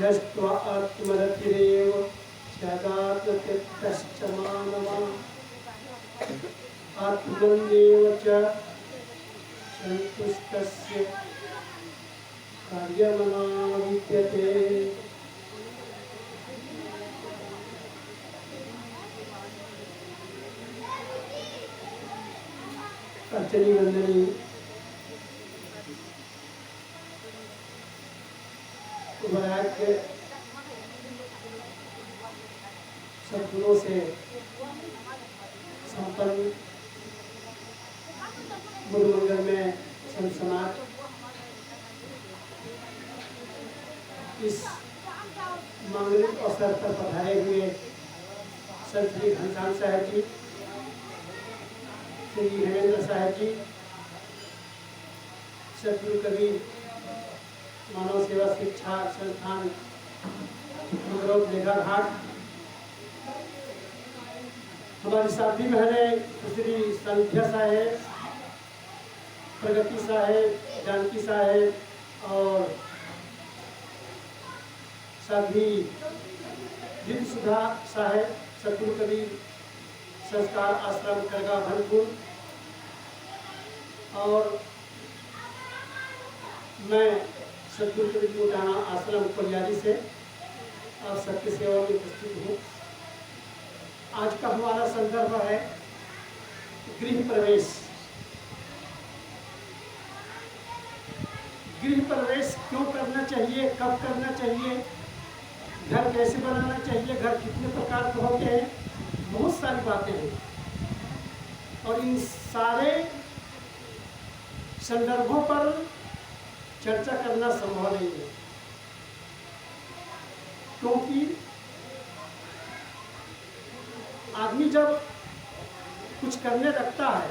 यस्त्वा आत्मरतिरेव स्यादात्मचित्तश्च मानवः आत्मन्येव च सन्तुष्टस्य कार्यमना विद्यते। अर्चनी वंदनी वैराग्य सद्गुणों से संपन्न मुरमंगल में संत समाज इस मांगलिक अवसर पर पधारे हुए संत श्री घनश्याम साहब जी, श्री हेमेंद्र साहब जी, सतगुरु कबीर मानव सेवा शिक्षा संस्थान लेखा घाट, हमारी साथी बहनें श्री संध्या साहेब, प्रगति साहेब, जानकी साहेब और साध्वी दिन सुधा साहेब, सतगुरु कबीर संस्कार आश्रम करगा भनपुर, और मैं सतगुरु कबीर मोटाना आश्रम कोलियारी से आप सबकी सेवा में उपस्थित हूँ। आज का हमारा संदर्भ है गृह प्रवेश। गृह प्रवेश क्यों करना चाहिए, कब करना चाहिए, घर कैसे बनाना चाहिए, घर कितने प्रकार के होते हैं, बहुत सारी बातें हैं और इन सारे संदर्भों पर चर्चा करना संभव नहीं है, क्योंकि आदमी जब कुछ करने लगता है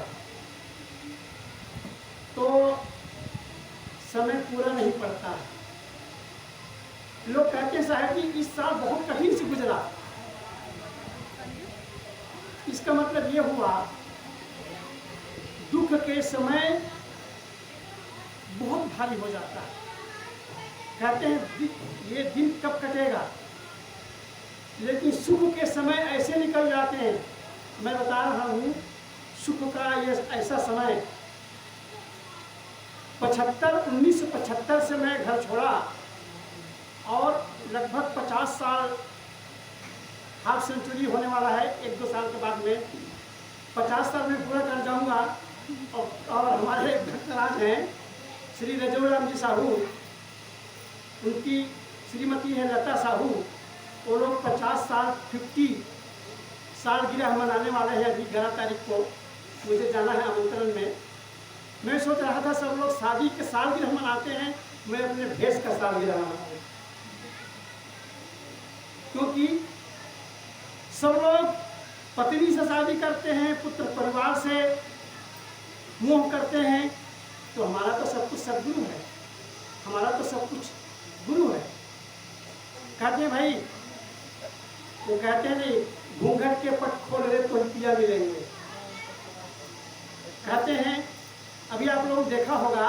तो समय पूरा नहीं पड़ता है। लोग कहते हैं साहब जी इस साल बहुत कठिन से गुजरा, इसका मतलब ये हुआ दुख के समय बहुत भारी हो जाता है। कहते हैं ये दिन कब कटेगा, लेकिन सुख के समय ऐसे निकल जाते हैं। मैं बता रहा हूँ सुख का ये ऐसा समय 1975 से मैं घर छोड़ा और लगभग 50 साल हाफ सेंचुरी होने वाला है, 1-2 साल के बाद में 50 साल में पूरा कर जाऊंगा। और हमारे भक्तराज हैं श्री रजोराम जी साहू, उनकी श्रीमती है लता साहू, वो लोग 50 साल 50 सालगिरह मनाने वाले हैं। अभी 11 तारीख को मुझे जाना है आमंत्रण में। मैं सोच रहा था सब लोग शादी के सालगिरह मनाते हैं, मैं अपने भेष का सालगिरह मनाऊं, क्योंकि सब लोग पत्नी से शादी करते हैं, पुत्र परिवार से मोह करते हैं, तो हमारा तो सब कुछ सदगुरु है, हमारा तो सब कुछ गुरु है। कहते हैं भाई, वो कहते हैं नहीं घूंघट के पट खोल रहे तो पिया मिलेंगे। कहते हैं अभी आप लोग देखा होगा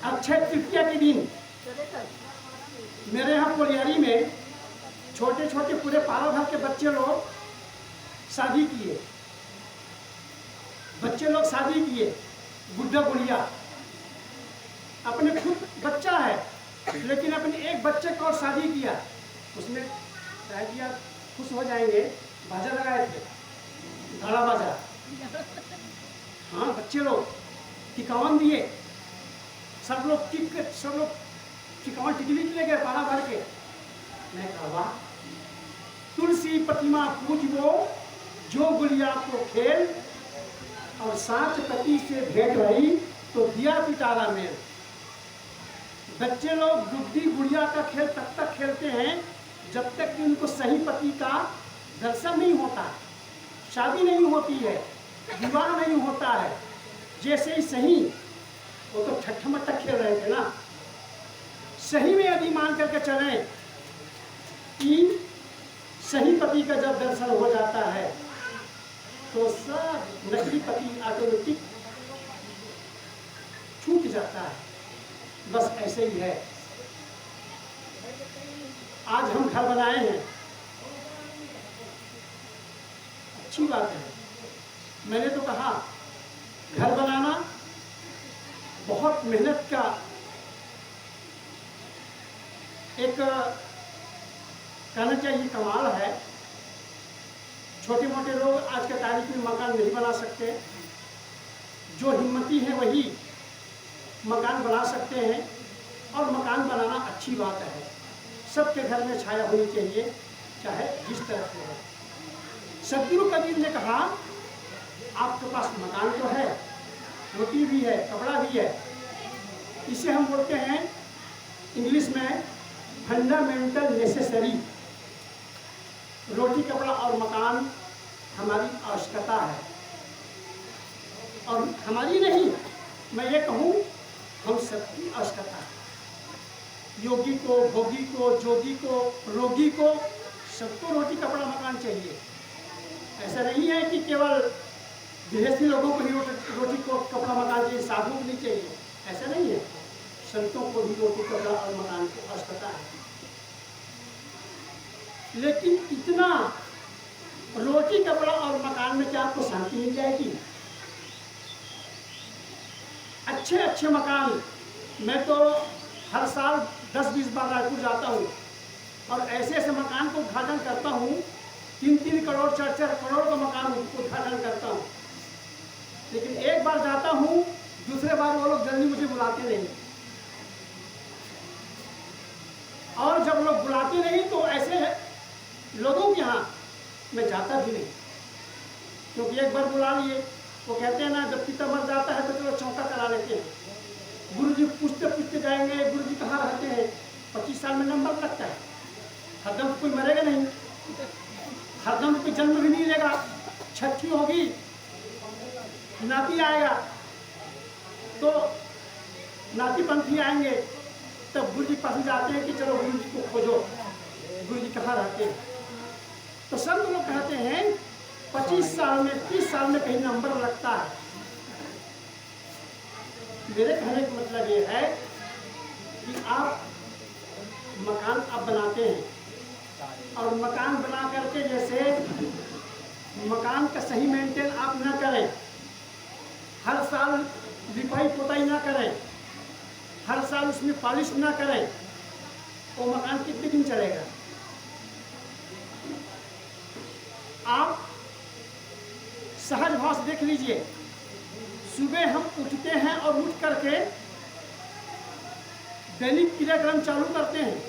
अक्षय तृतीया के दिन मेरे यहाँ कोलियारी में छोटे छोटे पूरे पारा भर के बच्चे लोग शादी किए, गुड्डा गुड़िया, अपने खुद बच्चा है लेकिन अपने एक बच्चे को और शादी किया। उसमें शायद दिया खुश हो जाएंगे, बाजा लगाए थे, घड़ा बाजा, हाँ बच्चे लोग टिकावन दिए, सब लोग टिकावन टिकली ले गए पारा भर के। मैं कहा तुलसी प्रतिमा पूजबो जो गुड़िया को खेल, और साथ पति से भेंट रही तो दिया पिटारा मेल। बच्चे लोग गुड्डी गुड़िया का खेल तब तक खेलते हैं जब तक कि उनको सही पति का दर्शन नहीं होता, शादी नहीं होती है, विवाह नहीं होता है। जैसे ही सही, वो तो ठट्ठा मट्ठा खेल रहे थे ना, सही में यदि मान करके चलें कि सही पति का जब दर्शन हो जाता है तो सब नकली पति ऑटोमेटिक छूट जाता है। बस ऐसे ही है। आज हम घर बनाए हैं, अच्छी बात है। मैंने तो कहा घर बनाना बहुत मेहनत का एक कहना चाहिए कमाल है। छोटे मोटे लोग आज के तारीख में मकान नहीं बना सकते, जो हिम्मती हैं वही मकान बना सकते हैं। और मकान बनाना अच्छी बात है, सबके घर में छाया होनी चाहिए, चाहे जिस तरह से हो। सदगुरु कबीर ने कहा आपके पास मकान तो है, रोटी भी है, कपड़ा भी है, इसे हम बोलते हैं इंग्लिश में फंडामेंटल नेसेसरी। रोटी कपड़ा और मकान हमारी आवश्यकता है, और हमारी नहीं, मैं ये कहूँ हम सबकी आवश्यकता है। योगी को, भोगी को, जोगी को, रोगी को, सबको रोटी कपड़ा मकान चाहिए। ऐसा नहीं है कि केवल गृहस्थी लोगों को ही रोटी को कपड़ा मकान चाहिए, साधु को नहीं चाहिए, ऐसा नहीं है। संतों को भी रोटी कपड़ा और मकान की आवश्यकता है। लेकिन इतना रोटी कपड़ा और मकान में क्या आपको शांति मिल जाएगी? अच्छे अच्छे मकान, मैं तो हर साल 10-20 बार रायपुर जाता हूँ और ऐसे ऐसे मकान को उद्घाटन करता हूँ, 3-3 करोड़ 4-4 करोड़ का मकान उद्घाटन करता हूँ। लेकिन एक बार जाता हूँ, दूसरे बार वो लोग जल्दी मुझे बुलाते नहीं, और जब लोग बुलाते नहीं तो ऐसे लोगों के यहाँ मैं जाता भी नहीं, क्योंकि एक बार बुला लिए, वो कहते हैं ना जब पिता मर जाता है तो चलो चौका करा लेते हैं। गुरुजी पूछते पूछते जाएंगे गुरुजी कहाँ रहते हैं, 25 साल में नंबर लगता है। हरदम कोई मरेगा नहीं, हरदम कोई जन्म भी नहीं लेगा, छठी होगी, नाती आएगा तो नाती पंथी आएंगे, तब गुरुजी पास जाते हैं कि चलो गुरुजी को खोजो, गुरुजी कहाँ रहते हैं। तो सब लोग कहते हैं 25 साल में 30 साल में कहीं नंबर लगता है। मेरे कहने का मतलब ये है कि आप मकान आप बनाते हैं, और मकान बना करके जैसे मकान का सही मेंटेन आप ना करें, हर साल लिपाई पोताई ना करें, हर साल उसमें पॉलिश ना करें, वो मकान कितने दिन चलेगा? आप सहज भाव से देख लीजिए, सुबह हम उठते हैं और उठ करके दैनिक क्रियाक्रम चालू करते हैं,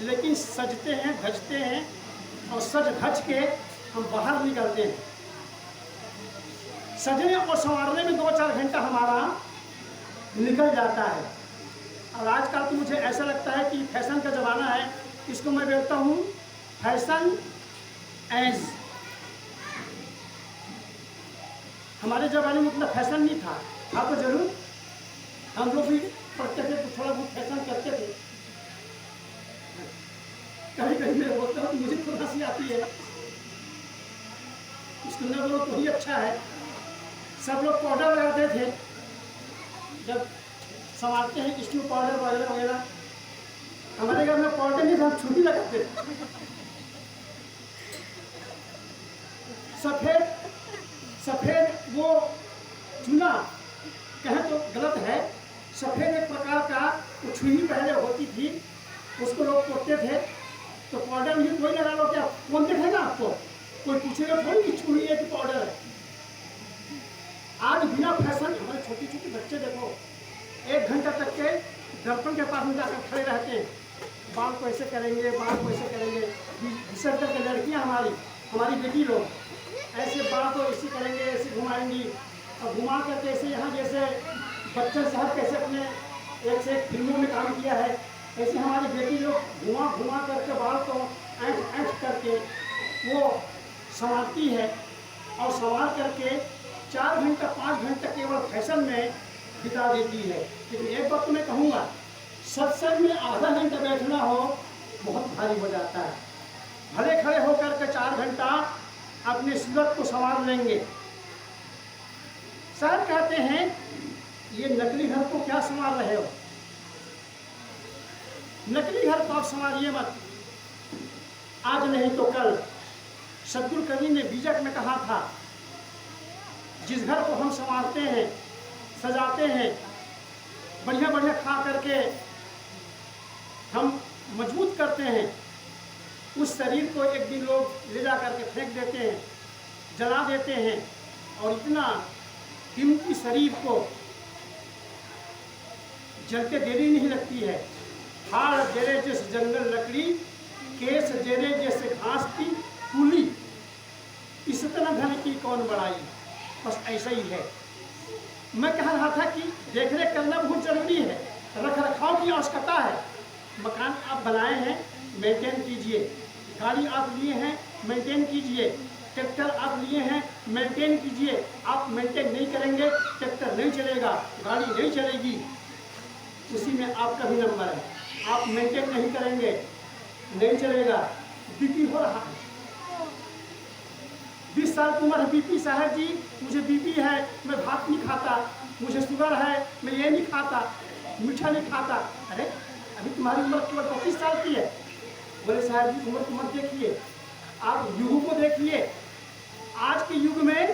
लेकिन सजते हैं, धजते हैं, और सज धज के हम बाहर निकलते हैं। सजने और संवारने में 2-4 घंटा हमारा निकल जाता है। और आजकल तो मुझे ऐसा लगता है कि फैशन का ज़माना है, इसको मैं बोलता हूँ फैशन एज। हमारे ज़माने में उतना फैशन नहीं था, तो जरूर हम लोग भी पढ़ते थे तो थोड़ा बहुत फैशन करते थे। कभी कभी मैं बोलता हूँ मुझे खुद हंसी आती है, इसको न बोलो तो ही अच्छा है। सब लोग पाउडर लगाते थे, जब संवारते हैं स्टीव पाउडर वगैरह वगैरह, हमारे घर में पाउडर नहीं था, हम छुट्टी लगाते थे। सफ़ेद सफ़ेद वो चूना कहें तो गलत है, सफ़ेद एक प्रकार का वो छुरी पहले होती थी, उसको लोग पोतते थे। तो पाउडर भी कोई लगा लो, क्या कौन देखेगा आपको, कोई पूछेगा थोड़ी कि छुरी है कि पाउडर है। आज बिना फैशन हमारे छोटे छोटे बच्चे देखो 1 घंटा तक के दर्पण के पास में जाकर खड़े रहते हैं, बाल को ऐसे करेंगे, बाल को ऐसे करेंगे। विसर्जन करके लड़कियाँ हमारी बेटी लोग ऐसे बाल को ऐसे करेंगे, ऐसे घुमाएंगी, और घुमा करके ऐसे यहाँ जैसे बच्चन साहब कैसे अपने एक से एक फिल्मों में काम किया है, ऐसे हमारी बेटी लोग घुमा करके बाल को ऐंठ करके वो संवारती है, और संवार करके 4 घंटा 5 घंटा केवल फैशन में बिता देती है। लेकिन एक बात तो मैं कहूँगा, सत्संग में आधा घंटा बैठना हो बहुत भारी हो जाता है। भले खड़े होकर के 4 घंटा अपने सूरत को संवार लेंगे। सर कहते हैं ये नकली घर को क्या संवार रहे हो, नकली घर को आप संवारिए मत, आज नहीं तो कल। सद्गुरु कवि ने बीजक में कहा था, जिस घर को हम संवारते हैं, सजाते हैं, बढ़िया बढ़िया खा करके हम मजबूत करते हैं, उस शरीर को एक दिन लोग ले जा करके फेंक देते हैं, जला देते हैं। और इतना कीमती शरीर को जलते देरी नहीं लगती है। हाड़ जेरे जैसे जंगल लकड़ी, केस जेरे जैसे घास की कूली, इस तरह धन की कौन बढ़ाई। बस ऐसा ही है। मैं कह रहा था कि देखरेख करना बहुत जरूरी है, रख रखाव की आवश्यकता है। मकान आप बनाए हैं, मेंटेन कीजिए। गाड़ी आप लिए हैं, मेंटेन कीजिए। ट्रैक्टर आप लिए हैं, मेंटेन कीजिए। आप मेंटेन नहीं करेंगे, ट्रैक्टर नहीं चलेगा, गाड़ी नहीं चलेगी। उसी में आपका भी नंबर है। आप मेंटेन नहीं करेंगे, नहीं चलेगा। बीपी हो रहा है, 20 साल की उम्र है, बीपी साहब जी मुझे बीपी है, मैं भात नहीं खाता, मुझे शुगर है, मैं ये नहीं खाता, मीठा नहीं खाता। अरे अभी तुम्हारी उम्र केवल 25 साल की है। बोले साहब जी उम्र मत देखिए, आप युग को देखिए। आज के युग में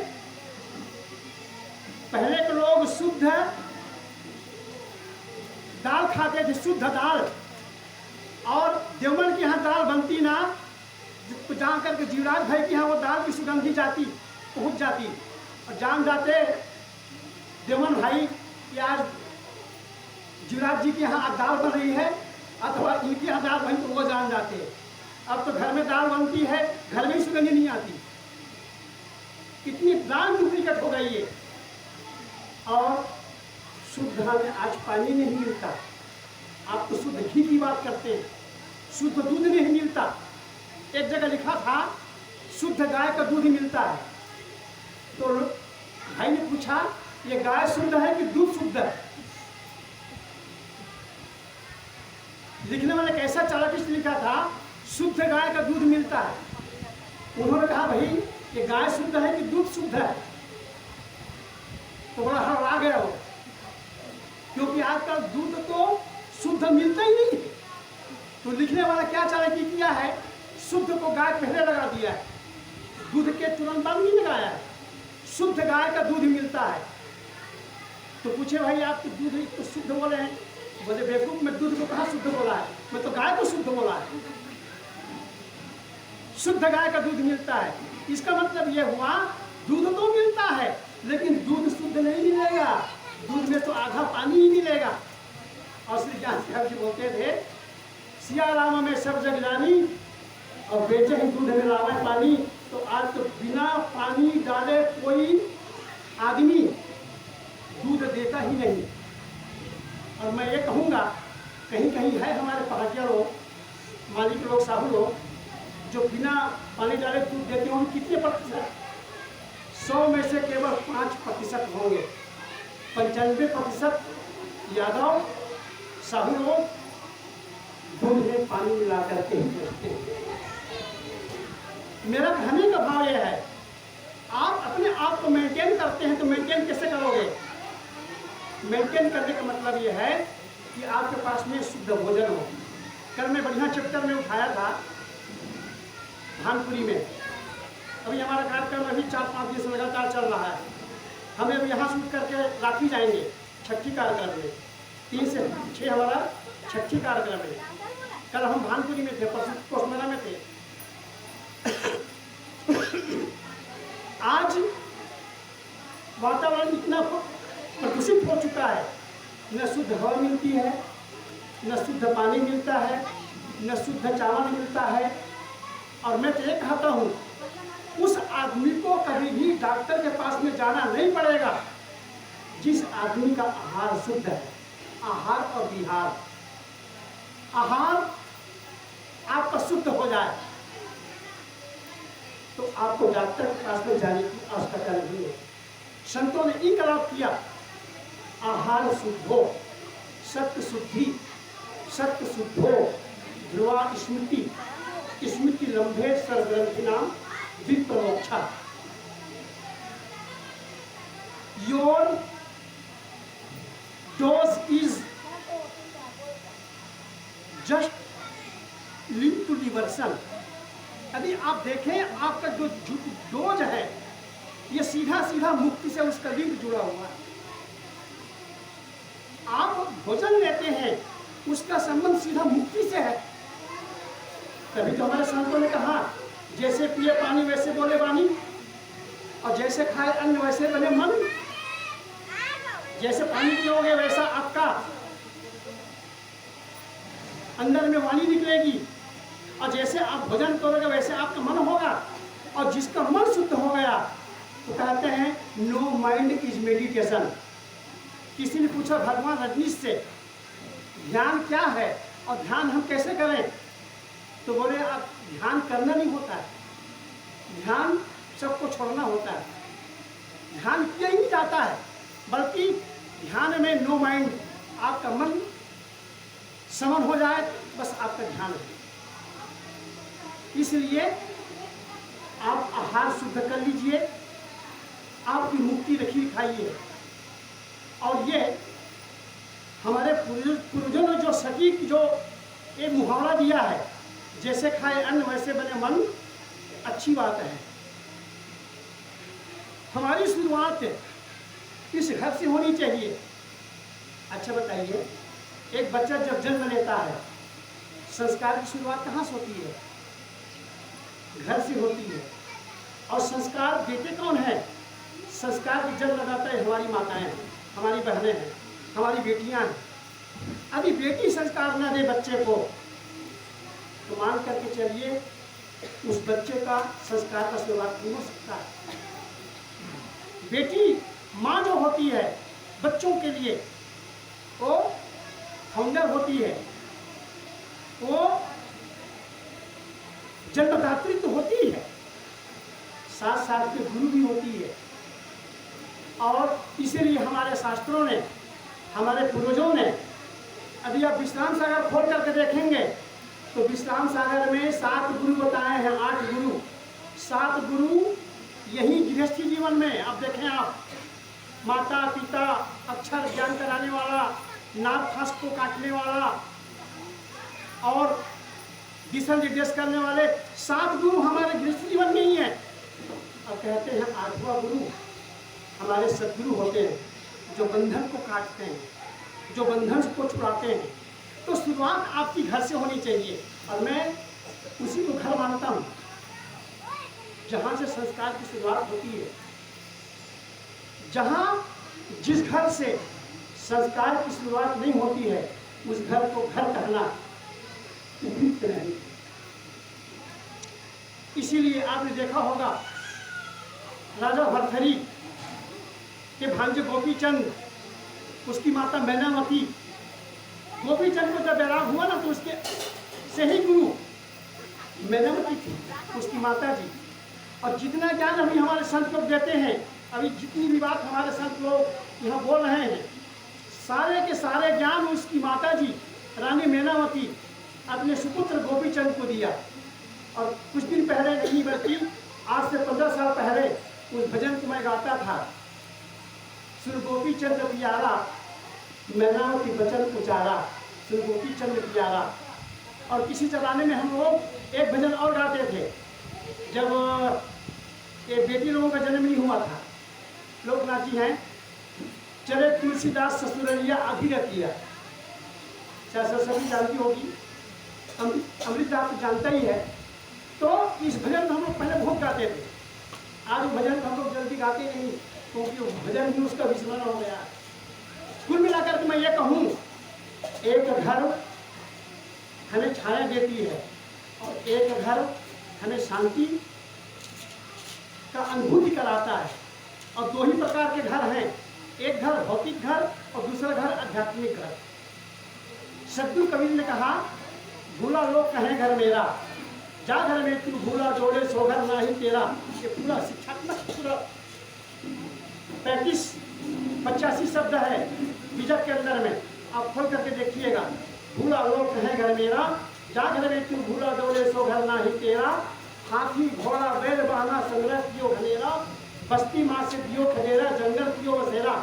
पहले के लोग शुद्ध दाल खाते थे, शुद्ध दाल। और देवमन के यहाँ दाल बनती ना, जहाँ करके जीवराज भाई के यहाँ वो दाल की सुगंधी जाती, पहुँच जाती, और जान जाते देवमन भाई कि आज जीवराज जी के यहाँ आज दाल बन रही है, अथवा इनके यहाँ दाल बनी, तो वो जान जाते। अब तो घर में दाल बनती है, घर में ही सुगंधी नहीं आती। कितनी दाल डुप्लीकेट हो गई है। और शुद्ध में आज पानी नहीं मिलता। आप तो शुद्ध घी की बात करते हैं, शुद्ध दूध नहीं मिलता। एक जगह लिखा था शुद्ध गाय का दूध मिलता है। तो भाई ने पूछा ये गाय शुद्ध है कि दूध शुद्ध है? लिखने वाले कैसा चालाकी से लिखा था, शुद्ध गाय का दूध मिलता है। उन्होंने कहा भाई ये गाय शुद्ध है कि दूध शुद्ध है? तो बड़ा हड़बड़ा गया वो, क्योंकि आजकल दूध तो शुद्ध मिलता ही नहीं है। तो लिखने वाला क्या चालाकी किया है, शुद्ध को गाय पहले लगा दिया है, दूध के तुरंत बाद नहीं लगाया है। शुद्ध गाय का दूध मिलता है। तो पूछे भाई आप तो दूध तो शुद्ध बोले हैं। बोले बेवकूफ, मैं दूध को कहाँ शुद्ध बोला है, मैं तो गाय को शुद्ध बोला है। शुद्ध गाय का दूध मिलता है, इसका मतलब यह हुआ दूध तो मिलता है, लेकिन दूध शुद्ध नहीं मिलेगा, दूध में तो आधा पानी ही मिलेगा। और श्री ज्ञान साहब जी बोलते थे, सिया राम में सब जग जानी, और बेचे ही दूध में लावे पानी। तो आज तो बिना पानी डाले कोई आदमी दूध देता ही नहीं। और मैं ये कहूँगा, कहीं कहीं है हमारे पहाड़िया लोग, मालिक लोग, साहू लोग, जो बिना पानी डाले दूध देते होंगे। कितने प्रतिशत? 100 में से केवल 5% होंगे। 95% यादव साहू लोग दूध में पानी मिला करके ही बेचते हैं। मेरा कहने का भाव यह है, आप अपने आप को मेंटेन करते हैं तो मेंटेन कैसे करोगे? मेंटेन करने का मतलब यह है कि आपके पास में शुद्ध भोजन हो। कल मैं बढ़िया चैप्टर में उठाया था भानपुरी में। अभी हमारा कार्यक्रम अभी 4-5 दिन से लगातार चल रहा है। हमें अभी यहाँ शूट करके राखी जाएंगे छठी कार्यक्रम में। 3 से 6 हमारा छठी कार्यक्रम है। कल हम भानपुरी में थे, परसों कोसमेला में थे। आज वातावरण इतना प्रदूषित हो चुका है, न शुद्ध हवा मिलती है, न शुद्ध पानी मिलता है, न शुद्ध चावल मिलता है। और मैं तो ये कहता हूँ, उस आदमी को कभी भी डॉक्टर के पास में जाना नहीं पड़ेगा जिस आदमी का आहार शुद्ध है। आहार और विहार, आहार आपका शुद्ध हो जाए तो आपको डॉक्टर के पास में जाने की आवश्यकता नहीं है। संतों ने इनकलाब किया, आहार शुद्धो सत्य शुद्धि, सत्य शुद्धो ध्रुवा स्मृति, स्मृति लंबे सर्वग्रंथि नाम विप्रमोक्षा। Your dose is just link to diversion. यदि आप देखें आपका जो डोज है ये सीधा सीधा मुक्ति से उसका लिंक जुड़ा हुआ है। आप भोजन लेते हैं उसका संबंध सीधा मुक्ति से है। तभी तो हमारे संतों ने कहा जैसे पिए पानी वैसे बोले वाणी, और जैसे खाए अन्न वैसे बने मन। जैसे पानी पियोगे वैसा आपका अंदर में वाणी निकलेगी, और जैसे आप भोजन करोगे वैसे आपका मन होगा। और जिसका मन शुद्ध हो गया तो कहते हैं नो माइंड इज मेडिटेशन। किसी ने पूछा भगवान रजनीश से ध्यान क्या है और ध्यान हम कैसे करें, तो बोले आप ध्यान करना नहीं होता है, ध्यान सबको छोड़ना होता है। ध्यान किया ही नहीं जाता है, बल्कि ध्यान में नो माइंड, आपका मन समन हो जाए बस आपका ध्यान है। इसलिए आप आहार शुद्ध कर लीजिए, आपकी मुक्ति रखी खाइए। और ये हमारे पूर्वजों ने जो सटीक जो एक मुहावरा दिया है, जैसे खाए अन्न वैसे बने मन, अच्छी बात है। हमारी शुरुआत इस घर से होनी चाहिए। अच्छा बताइए, एक बच्चा जब जन्म लेता है संस्कार की शुरुआत कहाँ से होती है? घर से होती है। और संस्कार देते कौन है? संस्कार की जन्म लगाता है हमारी माताएं हैं, हमारी बहनें हैं, हमारी बेटियां हैं। अभी बेटी संस्कार न दे बच्चे को तो मान करके चलिए उस बच्चे का संस्कार का शुरुआत नहीं हो सकता है। बेटी माँ जो होती है बच्चों के लिए वो फाउंडर होती है, वो जन्मदात्री तो होती है, साथ साथ में गुरु भी होती है। और इसीलिए हमारे शास्त्रों ने, हमारे पूर्वजों ने, अभी आप विश्राम सागर खोल करके देखेंगे तो विश्राम सागर में 7 गुरु बताए हैं, 8 गुरु, 7 गुरु यही गृहस्थी जीवन में। अब देखें आप, माता पिता, अक्षर ज्ञान कराने वाला, नाग फांस को काटने वाला और दिशा निर्देश करने वाले 7 गुरु हमारे गृहस्थी जीवन में ही हैं। अब कहते हैं 8वां गुरु हमारे सदगुरु होते हैं, जो बंधन को काटते हैं, जो बंधन को छुड़ाते हैं। तो शुरुआत आपकी घर से होनी चाहिए, और मैं उसी को घर मानता हूँ जहाँ से संस्कार की शुरुआत होती है। जहाँ जिस घर से संस्कार की शुरुआत नहीं होती है उस घर को घर कहना उपयुक्त नहीं। इसीलिए आपने देखा होगा राजा भरथरी के भांजे गोपीचंद, उसकी माता मैनावती, गोपीचंद को जब वैराग हुआ ना तो उसके से ही गुरु मैनावती थी, उसकी माता जी। और जितना ज्ञान अभी हमारे संत लोग देते हैं, अभी जितनी भी बात हमारे संत लोग यहाँ बोल रहे हैं, सारे के सारे ज्ञान उसकी माता जी रानी मैनावती अपने सुपुत्र गोपीचंद को दिया। और कुछ दिन पहले नहीं बल्कि आज से 15 साल पहले उस भजन को मैं गाता था, सुर गोपीचंद प्यारा मैनावती बचन उचारा, सुर गोपीचंद प्यारा। और किसी जमाने में हम लोग एक भजन और गाते थे, जब ये बेटी लोगों का जन्म नहीं हुआ था, लोग नाची हैं, चले तुलसीदास ससुरलिया अभिरतिया, चाहे सभी जानती होगी, अमृता तो जानता ही है। तो इस भजन को हम लोग पहले बहुत गाते थे, आज भजन को हम लोग जल्दी गाते नहीं, क्योंकि भजन भी उसका विस्मरण हो गया। कुल मिलाकर के मैं ये कहूँ, एक घर हमें छाया देती है और एक घर हमें शांति का अनुभूति कराता है। और 2 ही प्रकार के घर हैं, एक घर भौतिक घर और दूसरा घर आध्यात्मिक घर। सद्गुरु कबीर ने कहा, भूला लोग कहें घर मेरा, जा घर में तू भूला जोड़े सो घर ना ही तेरा। ये पूरा शिक्षात्मक पूरा 85 शब्द है बीजक के अंदर में, आप खोल करके देखिएगा। भूला लोग कहें घर मेरा, जा घर में तू भूला जोड़े सो घर ना ही तेरा। हाथी घोड़ा बैल बहाना संग्रह कियो घनेरा, बस्ती माँ से दियो खदेरा, जंगल कियो बसेरा।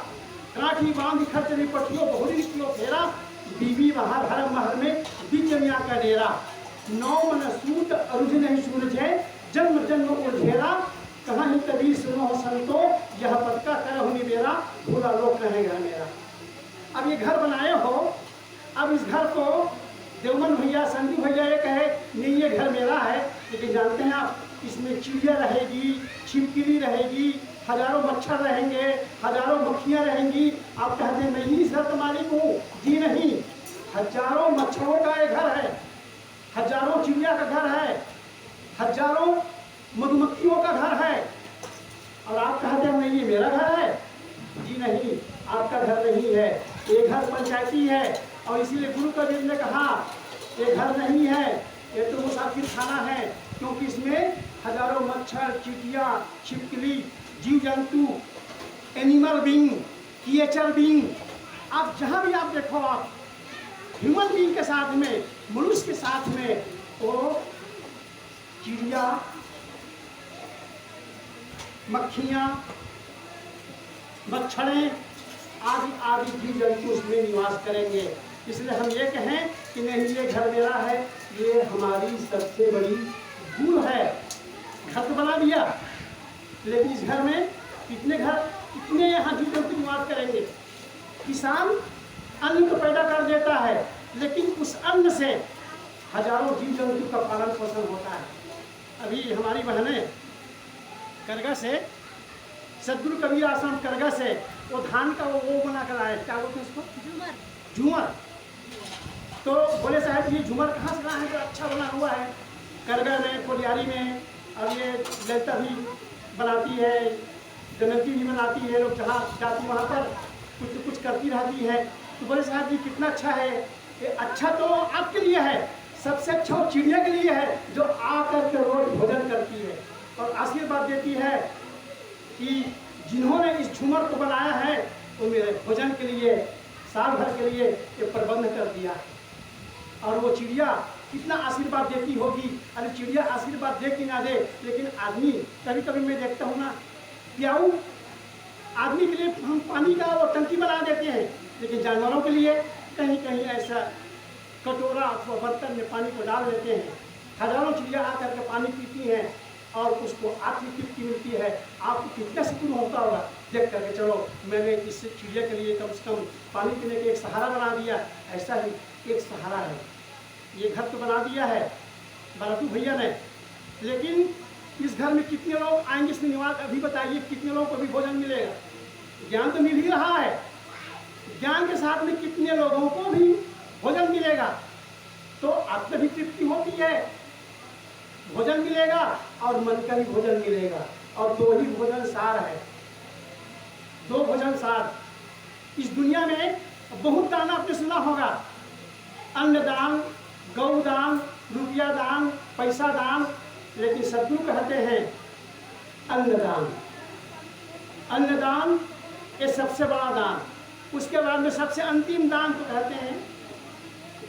काठी बांध खर्च निपटियो बहुरी कियो फेरा, बीबी बाहर हर महल में बीच मियाँ का डेरा, नौ मन सूत अरुझ नहीं सूरझे, जन्म जन्म उलझेरा, कहाँ ही कभी सुनो संतो, यह पद का करहु निबेरा, भूला लोक रहे घर मेरा। अब ये घर बनाए हो, अब इस घर को देवमन भैया, संजू भैया ये कहे नहीं ये घर मेरा है, लेकिन जानते हैं आप इसमें चिड़िया रहेगी, छिपकली रहेगी, हजारों मच्छर रहेंगे, हजारों मक्खियाँ रहेंगी। आप कहते हैं मैं ही शर्त मालिक हूँ, जी नहीं, हजारों मच्छरों का ये घर है, हजारों चिड़िया का घर है, हजारों मधुमक्खियों का घर है, और आप कहते हैं नहीं ये मेरा घर है। जी नहीं, आपका घर नहीं है, ये घर पंचायती है। और इसीलिए गुरु कबीर ने कहा ये घर नहीं है, ये तो मुसाफिर खाना है, क्योंकि इसमें हजारों मच्छर, चींटियां, छिपकली, जीव जंतु, एनिमल बीइंग, क्रिएचर बीइंग, आप जहाँ भी आप देखो, आप ह्यूमन बीइंग के साथ में, मनुष्य के साथ में, वो चिड़िया, मक्खियाँ, मच्छरें आदि आदि जीव जंतु उसमें निवास करेंगे। इसलिए हम ये कहें कि नहीं ये घर मेरा है, ये हमारी सबसे बड़ी भूल है। घर तो बना दिया, लेकिन इस घर में कितने यहाँ जीव जंतु निवास करेंगे। किसान अन्न तो पैदा कर देता है, लेकिन उस अन्न से हजारों जीव जंतु का पालन पोषण होता है। अभी हमारी बहनें करगा से, सदगुरु कबीर आश्रम करगा से, वो धान का वो बना कर आए, क्या बोलते हैं उसको, झूमर। तो बोले साहब ये झूमर कहाँ से लाए हैं, तो अच्छा बना हुआ है करगा में, कोलियारी में। और ये ललिता भी बनाती है, दमयंती भी बनाती है, लोग जहाँ जाती वहाँ पर कुछ करती रहती है। तो बोले साहब जी कितना अच्छा है। ये अच्छा तो आपके लिए है, सबसे अच्छा वो चिड़िया के लिए है, जो आकर के रोज भोजन करती है और आशीर्वाद देती है कि जिन्होंने इस झूमर को बनाया है वो मेरे भोजन के लिए, साल भर के लिए ये प्रबंध कर दिया है। और वो चिड़िया कितना आशीर्वाद देती होगी। अरे चिड़िया आशीर्वाद दे कि ना दे, लेकिन आदमी कभी कभी मैं देखता हूँ ना, प्याऊ आदमी के लिए हम पानी का वो टंकी बना देते हैं, लेकिन जानवरों के लिए कहीं कहीं ऐसा कटोरा अथवा बर्तन में पानी को डाल देते हैं। हजारों चिड़िया आकर के पानी पीती हैं और उसको आत्म तृप्ति मिलती है। आपको कितना सुकून होता होगा देख करके, चलो मैंने इस चिड़िया के लिए कम से कम पानी पीने के एक सहारा बना दिया। ऐसा ही एक सहारा है, ये घर तो बना दिया है बालातू भैया ने, लेकिन इस घर में कितने लोग आएंगे इसमें निवास, अभी बताइए कितने लोगों को भी भोजन मिलेगा। ज्ञान तो मिल ही रहा है, ज्ञान के साथ में कितने लोगों को भी भोजन मिलेगा, तो आत्म भी तृप्ति होती है, भोजन मिलेगा और मन का भी भोजन मिलेगा। और दो ही भोजन सार है, दो भोजन सार। इस दुनिया में बहुत दान आपने सुना होगा, अन्नदान, गौदान, रुपया दान, पैसा दान, लेकिन सद्गुरु कहते हैं अन्नदान। अन्नदान ये सबसे बड़ा दान, उसके बाद में सबसे अंतिम दान को कहते हैं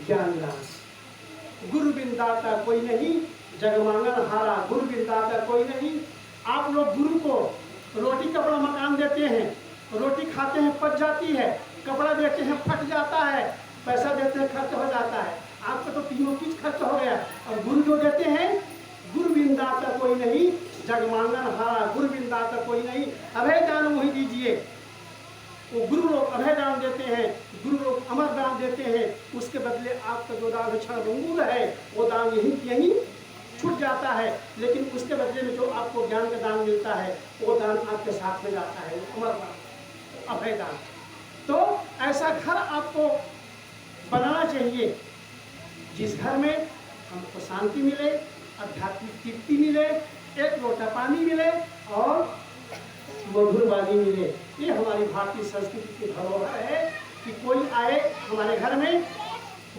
ज्ञान दान। गुरु बिन दाता कोई नहीं, जगमांगन हारा गुरु बिन दाता कोई नहीं। आप लोग गुरु को रोटी कपड़ा मकान देते हैं, रोटी खाते हैं पच जाती है, कपड़ा देते हैं फट जाता है, पैसा देते हैं खर्च हो जाता है, आपका तो तीनों चीज खर्च हो गया। और गुरु जो देते हैं, गुरु बिन दाता कोई नहीं, जगमांगन हारा गुरु बिन दाता कोई नहीं। अभय दान वही दीजिए, वो गुरु लोग अभय दान देते हैं, गुरु लोग अमर दान देते हैं। उसके बदले आपका जो दान क्षण है वो दान यहीं छूट जाता है, लेकिन उसके बदले में जो आपको ज्ञान का दान मिलता है वो दान आपके साथ में जाता है, अमर दान, अभय दान। तो ऐसा घर आपको बनाना चाहिए जिस घर में हमको शांति मिले, आध्यात्मिक तृप्ति मिले, एक लोटा पानी मिले और मधुर वाणी मिले। ये हमारी भारतीय संस्कृति की धरोहर है कि कोई आए हमारे घर में,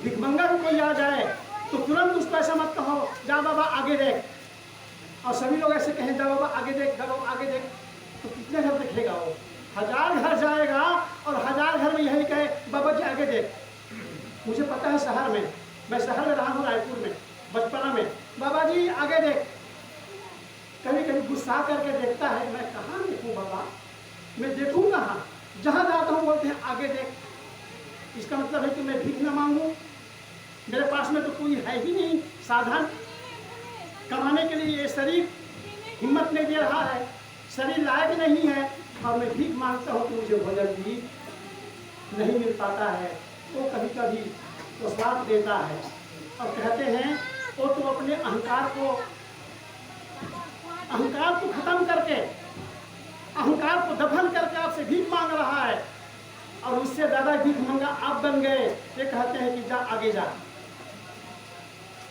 भिखमंगा को कोई आ जाए तो तुरंत उसको ऐसा मत कहो जा बाबा आगे देख, और सभी लोग ऐसे कहें जा बाबा आगे देख, जा बाबा आगे देख, तो कितने घर देखेगा वो? 1000 घर जाएगा और 1000 घर में यही कहे बाबा जी आगे देख। मुझे पता है शहर में, मैं शहर में रहा हूँ रायपुर में, बचपना में, बाबा जी आगे देख। कभी कभी गुस्सा करके देखता है, मैं कहाँ देखूँ बाबा, मैं देखूँ कहाँ, जहाँ जाता हूँ बोलते हैं आगे देख। इसका मतलब है कि मैं भीख न मांगूँ, मेरे पास में तो कोई है ही नहीं साधन कमाने के लिए। ये शरीर हिम्मत नहीं दे रहा है, शरीर लायक नहीं है, और मैं भीख मांगता हूँ तो मुझे भोजन भी नहीं मिल पाता है। तो कभी कभी तो साथ देता है और कहते हैं वो तो अपने अहंकार को खत्म करके, अहंकार को दफन करके आपसे भीख मांग रहा है, और उससे ज्यादा भीख मांगा आप बन गए। ये कहते हैं कि जा आगे जा,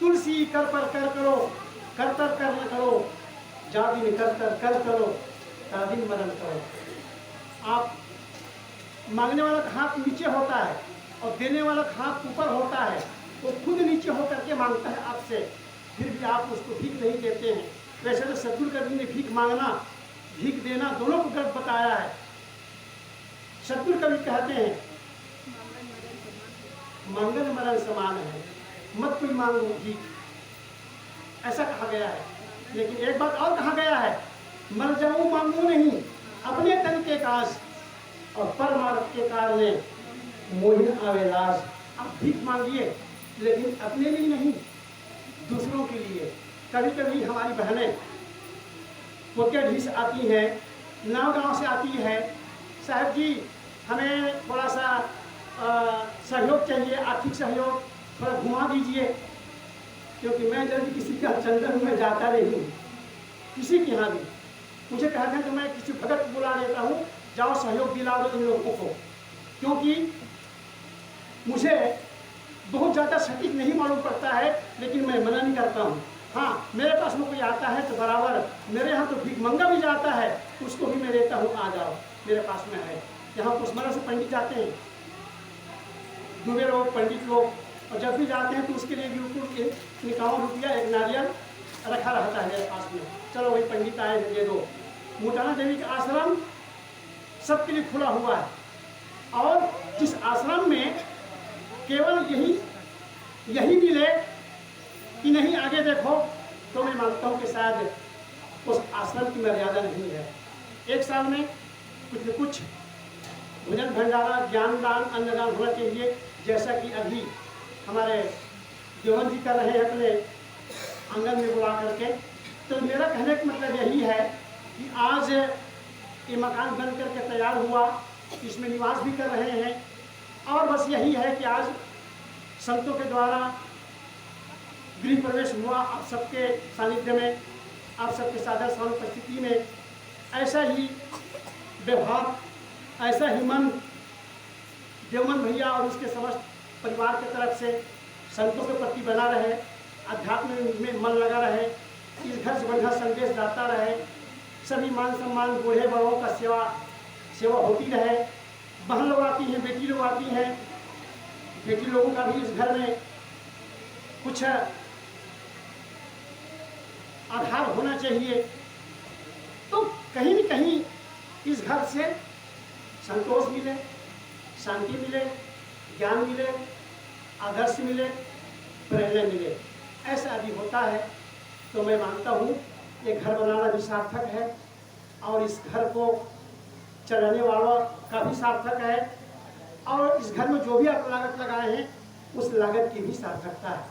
तुलसी कर पर कर करो, कर तर कर न करो, जा दिन कर तर कर करो, ता दिन मरण करो। आप मांगने वाला का हाथ नीचे होता है और देने वाला का हाथ ऊपर होता है। वो खुद नीचे होकर के मांगता है आपसे, फिर भी आप उसको भीख नहीं देते हैं। वैसे तो सतगुरु कवि ने भीख मांगना भीख देना दोनों को गलत बताया है। सतगुरु कवि कहते हैं मंगल मरण समान है, मत कोई मांगो भीख, ऐसा कहा गया है। लेकिन एक बात और कहा गया है, मर जाऊं मांगू नहीं अपने तन के काज, और परमार्थ के कारण मोहिन आवे लाज। आप भीख मांगिए लेकिन अपने लिए नहीं, दूसरों के लिए। कभी कभी हमारी बहनें कोटियाडीह से आती हैं, नाव गांव से आती है, साहब जी हमें थोड़ा सा सहयोग चाहिए, आर्थिक सहयोग, थोड़ा घुमा दीजिए, क्योंकि मैं जल्दी किसी का चंदन में जाता नहीं हूँ, किसी के यहाँ भी। मुझे कहते हैं तो मैं किसी भगत को बुला लेता हूँ, जाओ सहयोग दिला दो इन लोगों को, क्योंकि मुझे बहुत ज़्यादा सटीक नहीं मालूम पड़ता है, लेकिन मैं मना नहीं करता हूँ। हाँ, मेरे पास में कोई आता है तो बराबर, मेरे यहाँ तो भीख मंगा भी जाता है, उसको भी मैं देता हूँ, आ जाओ मेरे पास में है। यहाँ पुष्मरा से पंडित जाते हैं, दुबे लोग, पंडित लोग, और जब भी जाते हैं तो उसके लिए बिल्कुल 51 रुपया एक नारियल रखा रहता है मेरे पास में। चलो वही पंडित आए दे दो। मोटाना देवी का आश्रम सबके लिए खुला हुआ है, और जिस आश्रम में केवल यही मिले कि नहीं आगे देखो, तो मैं मानता हूँ कि शायद उस आश्रम की मर्यादा नहीं है। एक साल में कुछ न कुछ भोजन भंडारा, ज्ञान दान, अन्नदान होना चाहिए, जैसा कि अभी हमारे देवन जी कर रहे हैं अपने आंगन में बुला करके। तो मेरा कहने का मतलब यही है कि आज ये मकान बन करके तैयार हुआ, इसमें निवास भी कर रहे हैं, और बस यही है कि आज संतों के द्वारा गृह प्रवेश हुआ आप सबके सानिध्य में, आप सबके सादर समान उपस्थिति में। ऐसा ही व्यवहार, ऐसा ही मन देवमन भैया और उसके समस्त परिवार की तरफ से संतों के प्रति बना रहे, अध्यात्म में मन लगा रहे, इस घर से बढ़िया संदेश जाता रहे, सभी मान सम्मान, बूढ़े बड़ों का सेवा होती रहे। बहन लोग आती हैं, बेटी लोग आती हैं, बेटी लोगों का भी इस घर में कुछ आधार होना चाहिए, तो कहीं न कहीं इस घर से संतोष मिले, शांति मिले, ज्ञान मिले, आदर्श मिले, प्रेरणा मिले। ऐसा भी होता है। तो मैं मानता हूँ ये घर बनाना भी सार्थक है, और इस घर को चलाने वालों का भी सार्थक है, और इस घर में जो भी आप लागत लगाए हैं उस लागत की भी सार्थकता है।